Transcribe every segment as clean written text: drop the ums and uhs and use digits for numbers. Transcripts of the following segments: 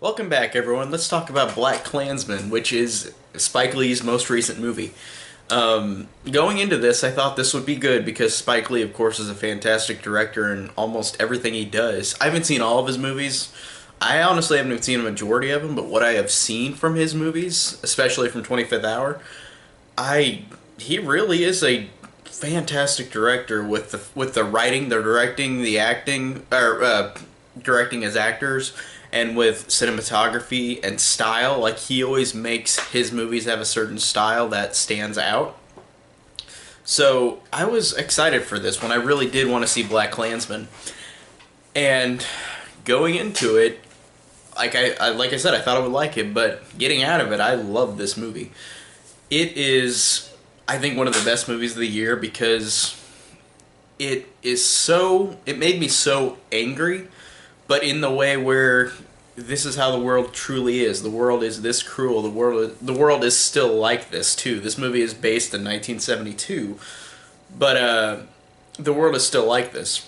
Welcome back, everyone. Let's talk about BlacKkKlansman, which is Spike Lee's most recent movie. Going into this, I thought this would be good because Spike Lee, of course, is a fantastic director in almost everything he does. I haven't seen all of his movies. I honestly haven't even seen a majority of them, but what I have seen from his movies, especially from 25th Hour, he really is a fantastic director with the writing, the directing, the acting, or directing as actors, and with cinematography and style. Like, he always makes his movies have a certain style that stands out. So I was excited for this one. I really did want to see BlacKkKlansman, and going into it, like I said, I thought I would like it, but getting out of it, I love this movie. It is, I think, one of the best movies of the year because it made me so angry, but in the way where this is how the world truly is. The world is this cruel. The world is still like this too. This movie is based in 1972, but the world is still like this.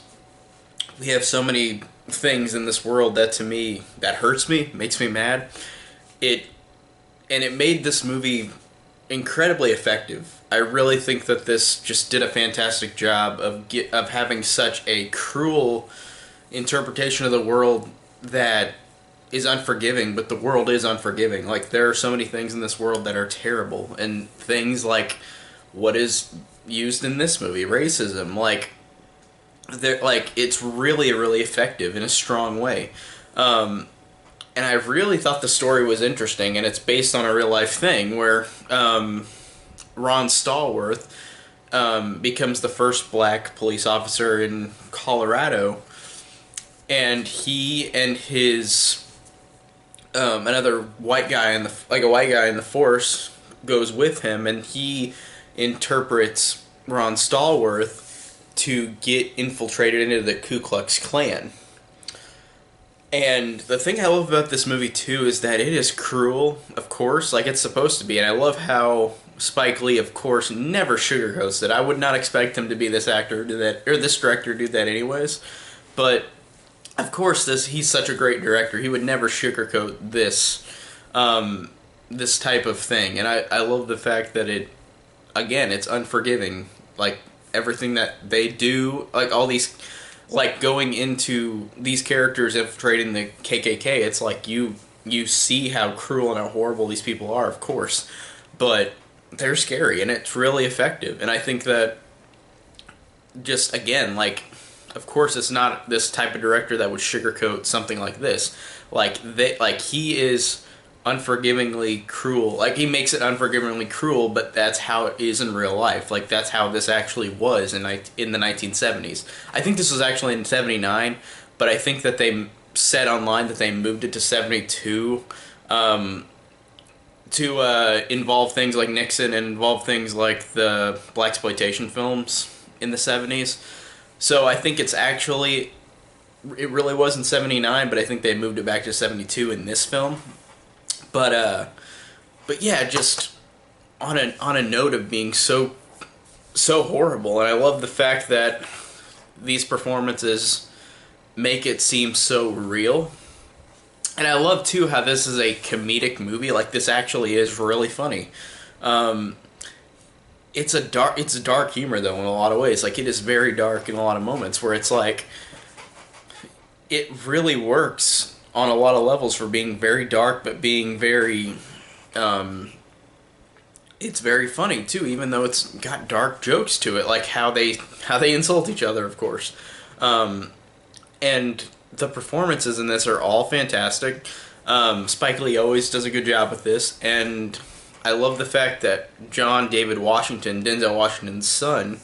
We have so many things in this world that, to me, that hurts me, makes me mad. It made this movie incredibly effective. I really think that this just did a fantastic job of having such a cruel interpretation of the world that is unforgiving, but the world is unforgiving. Like, there are so many things in this world that are terrible, and things like what is used in this movie, racism, it's really effective in a strong way. And I really thought the story was interesting, and it's based on a real life thing where Ron Stallworth becomes the first black police officer in Colorado, and he and his another white guy in the force goes with him, and he interprets Ron Stallworth to get infiltrated into the Ku Klux Klan. And the thing I love about this movie too is that it is cruel, of course, like it's supposed to be, and I love how Spike Lee, of course, never sugarcoats it. I would not expect him to be this actor do that, or this director do that anyways, but of course, he's such a great director. He would never sugarcoat this type of thing, and I love the fact that it's unforgiving. Like, everything that they do, like all these, like going into these characters infiltrating the KKK. It's like you see how cruel and how horrible these people are, of course, but they're scary, and it's really effective. And I think that, just again, like, of course, it's not this type of director that would sugarcoat something like this. He is unforgivingly cruel. Like, he makes it unforgivingly cruel, but that's how it is in real life. Like, that's how this actually was in the 1970s. I think this was actually in 79, but I think that they said online that they moved it to 72 to involve things like Nixon and involve things like the blaxploitation films in the 70s. So I think it really was in 79, but I think they moved it back to 72 in this film. But yeah, just on a note of being so horrible, and I love the fact that these performances make it seem so real. And I love too how this is a comedic movie. Like, this actually is really funny. It's dark humor though in a lot of ways. Like, it is very dark in a lot of moments where it's like it really works on a lot of levels for being very dark, but being very it's very funny too, even though it's got dark jokes to it, like how they insult each other, of course. And the performances in this are all fantastic. Spike Lee always does a good job with this, and I love the fact that John David Washington, Denzel Washington's son,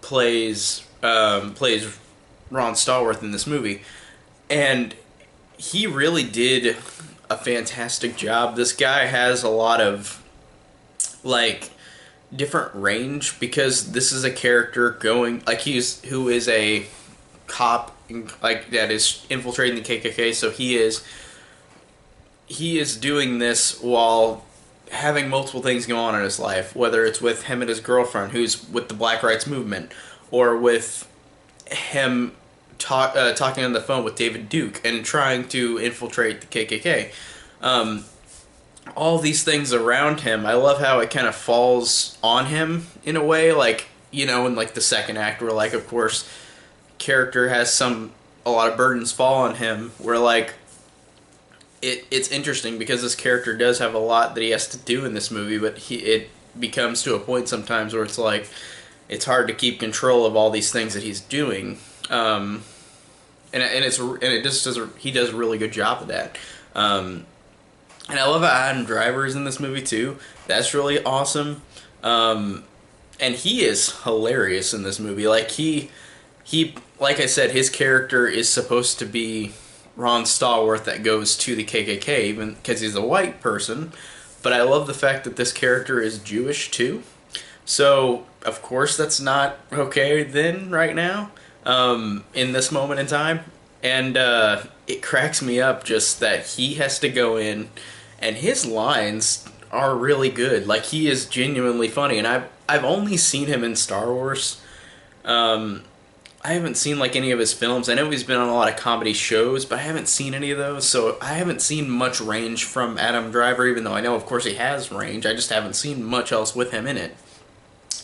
plays Ron Stallworth in this movie, and he really did a fantastic job. This guy has a lot of, like, different range, because this is a character who is a cop, like, that is infiltrating the KKK. So he is doing this while having multiple things go on in his life, whether it's with him and his girlfriend who's with the Black Rights Movement, or with him talking on the phone with David Duke and trying to infiltrate the KKK. Um, all these things around him. I love how it kind of falls on him in a way, like, you know, in like the second act, where like, of course, character has a lot of burdens fall on him. Where like, it's interesting because this character does have a lot that he has to do in this movie, but it becomes to a point sometimes where it's like it's hard to keep control of all these things that he's doing. It just he does a really good job of that. And I love how Adam Driver is in this movie too. That's really awesome. And he is hilarious in this movie. Like he like I said, his character is supposed to be Ron Stallworth that goes to the KKK, even because he's a white person. But I love the fact that this character is Jewish too. So of course that's not okay then right now, in this moment in time. And it cracks me up just that he has to go in, and his lines are really good. Like, he is genuinely funny, and I've only seen him in Star Wars. I haven't seen like any of his films. I know he's been on a lot of comedy shows, but I haven't seen any of those, so I haven't seen much range from Adam Driver, even though I know, of course, he has range. I just haven't seen much else with him in it.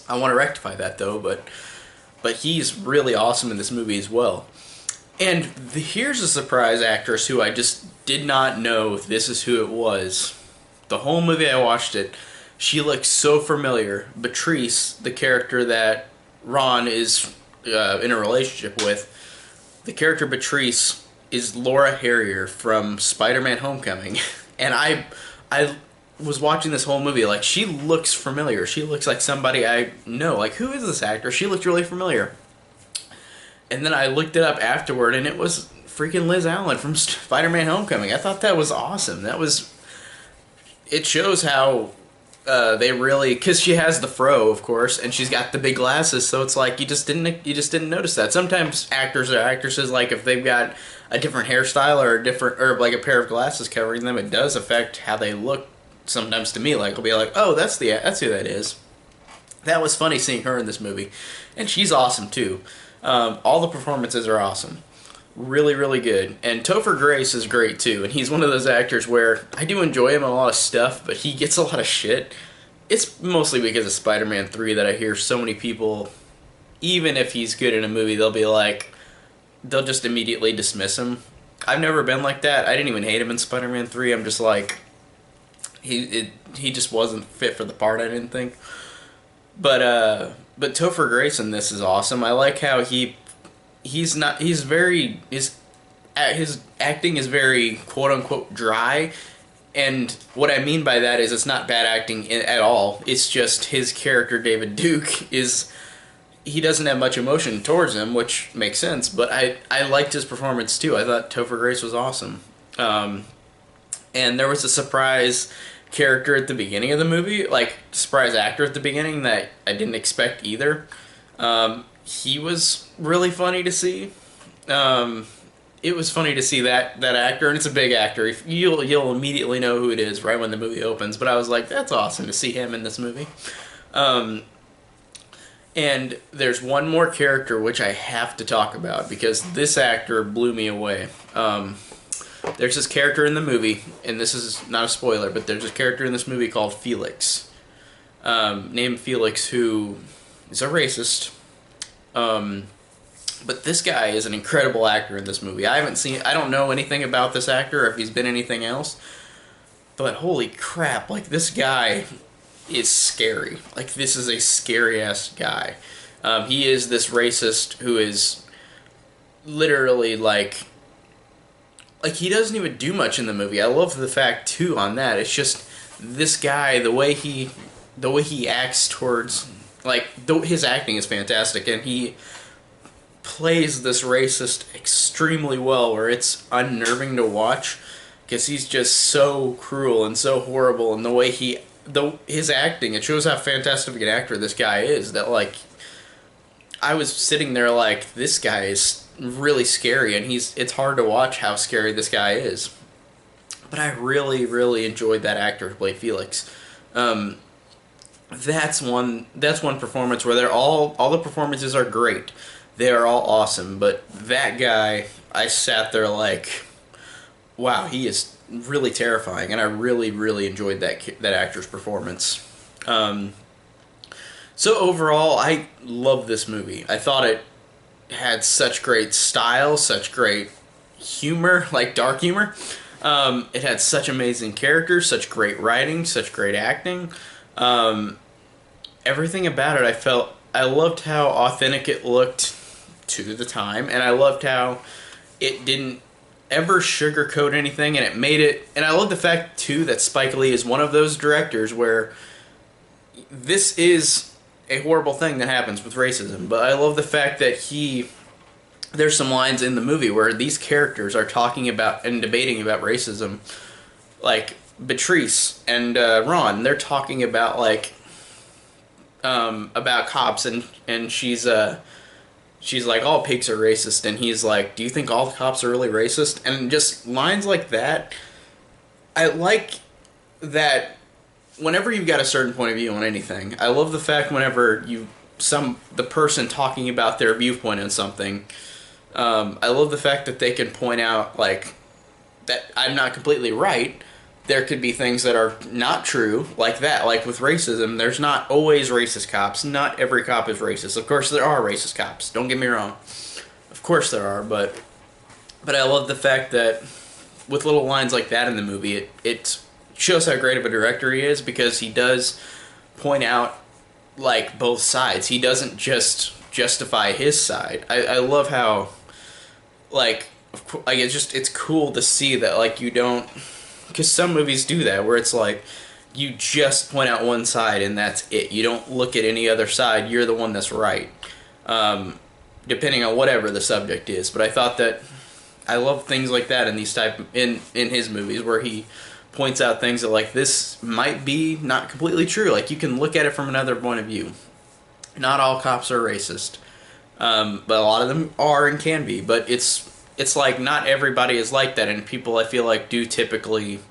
I want to rectify that, though, but he's really awesome in this movie as well. And here's a surprise actress who I just did not know this is who it was. The whole movie I watched it, she looked so familiar. Patrice, the character that Ron is in a relationship with, the character Patrice is Laura Harrier from Spider-Man Homecoming. And I was watching this whole movie, like, she looks familiar. She looks like somebody I know. Like, who is this actor? She looked really familiar. And then I looked it up afterward, and it was freaking Liz Allen from Spider-Man Homecoming. I thought that was awesome. It shows how they really, because she has the fro, of course, and she's got the big glasses, so it's like you just didn't notice that. Sometimes actors or actresses, like, if they've got a different hairstyle or like a pair of glasses covering them, it does affect how they look. Sometimes to me, like, I'll be like, oh, that's who that is. That was funny seeing her in this movie, and she's awesome too. All the performances are awesome. Really, really good. And Topher Grace is great too, and he's one of those actors where I do enjoy him in a lot of stuff, but he gets a lot of shit. It's mostly because of Spider-Man 3 that I hear so many people, even if he's good in a movie, they'll just immediately dismiss him. I've never been like that. I didn't even hate him in Spider-Man 3. I'm just like, he just wasn't fit for the part, I didn't think. But Topher Grace in this is awesome. I like how his acting is very quote unquote dry, and what I mean by that is it's not bad acting at all. It's just his character David Duke he doesn't have much emotion towards him, which makes sense. But I liked his performance too. I thought Topher Grace was awesome, and there was a surprise character at the beginning of the movie, like surprise actor at the beginning that I didn't expect either. He was really funny to see. It was funny to see that actor, and it's a big actor. You'll immediately know who it is right when the movie opens. But I was like, that's awesome to see him in this movie. And there's one more character which I have to talk about because this actor blew me away. There's this character in the movie, and this is not a spoiler, but there's a character in this movie called Felix, named Felix, who is a racist. But this guy is an incredible actor in this movie. I don't know anything about this actor or if he's been anything else, but holy crap, like, this guy is scary. Like, this is a scary-ass guy. He is this racist who is literally, like, he doesn't even do much in the movie. I love the fact, too, on that. It's just, this guy, the way he acts towards, like, his acting is fantastic, and he plays this racist extremely well, where it's unnerving to watch, because he's just so cruel and so horrible, and the way his acting, it shows how fantastic an actor this guy is, that, like, I was sitting there like, this guy is really scary, and it's hard to watch how scary this guy is. But I really, really enjoyed that actor who played Felix. That's one performance where all the performances are great. They are all awesome, but that guy, I sat there like, wow, he is really terrifying, and I really, really enjoyed that actor's performance. Um, so overall, I love this movie. I thought it had such great style, such great humor, like dark humor. It had such amazing characters, such great writing, such great acting. Um, Everything about it, I loved how authentic it looked to the time, and I loved how it didn't ever sugarcoat anything, and it made it. And I love the fact too that Spike Lee is one of those directors where this is a horrible thing that happens with racism, but I love the fact that there's some lines in the movie where these characters are talking about and debating about racism, like Beatrice and Ron. They're talking about about cops, and she's like, all pigs are racist, and he's like, do you think all the cops are really racist? And just lines like that. I like that whenever you've got a certain point of view on anything. I love the fact whenever the person talking about their viewpoint on something. I love the fact that they can point out like that I'm not completely right. There could be things that are not true, like that. Like with racism, there's not always racist cops. Not every cop is racist. Of course, there are racist cops. Don't get me wrong. Of course there are, but I love the fact that with little lines like that in the movie, it shows how great of a director he is, because he does point out like both sides. He doesn't just justify his side. I love how it's cool to see that like you don't. Because some movies do that, where it's like, you just point out one side and that's it. You don't look at any other side. You're the one that's right. Depending on whatever the subject is. But I thought that I love things like that in in his movies, where he points out things that like, this might be not completely true. Like, you can look at it from another point of view. Not all cops are racist. But a lot of them are and can be. But it's like not everybody is like that, and people I feel like do typically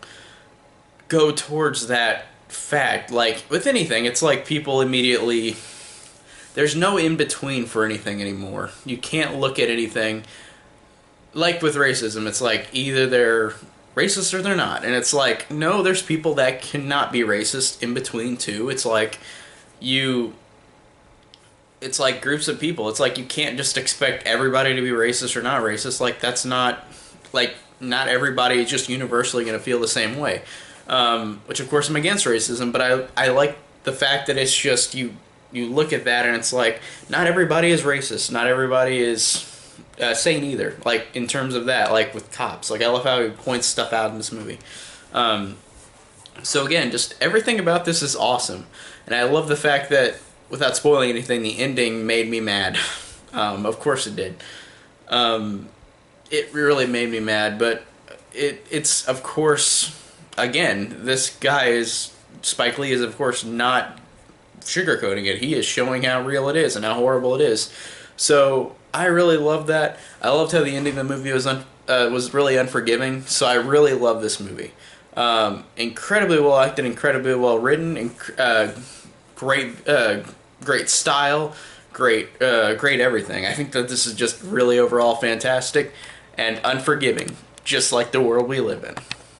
go towards that fact. Like with anything, it's like people immediately, there's no in between for anything anymore. You can't look at anything like with racism. It's like either they're racist or they're not, and it's like, no, there's people that cannot be racist in between too. It's like it's like groups of people. It's like you can't just expect everybody to be racist or not racist. Like, that's not, like, not everybody is just universally going to feel the same way. Which, of course, I'm against racism, but I like the fact that it's just, you look at that and it's like, not everybody is racist. Not everybody is sane either. Like, in terms of that, like with cops. Like, I love how he points stuff out in this movie. So again, just everything about this is awesome. And I love the fact that, without spoiling anything, the ending made me mad. Of course it did. It really made me mad, but it's of course, again, Spike Lee is of course not sugarcoating it. He is showing how real it is and how horrible it is. So I really loved that. I loved how the ending of the movie was really unforgiving. So I really love this movie. Incredibly well acted, incredibly well written, great style, great everything. I think that this is just really overall fantastic and unforgiving, just like the world we live in.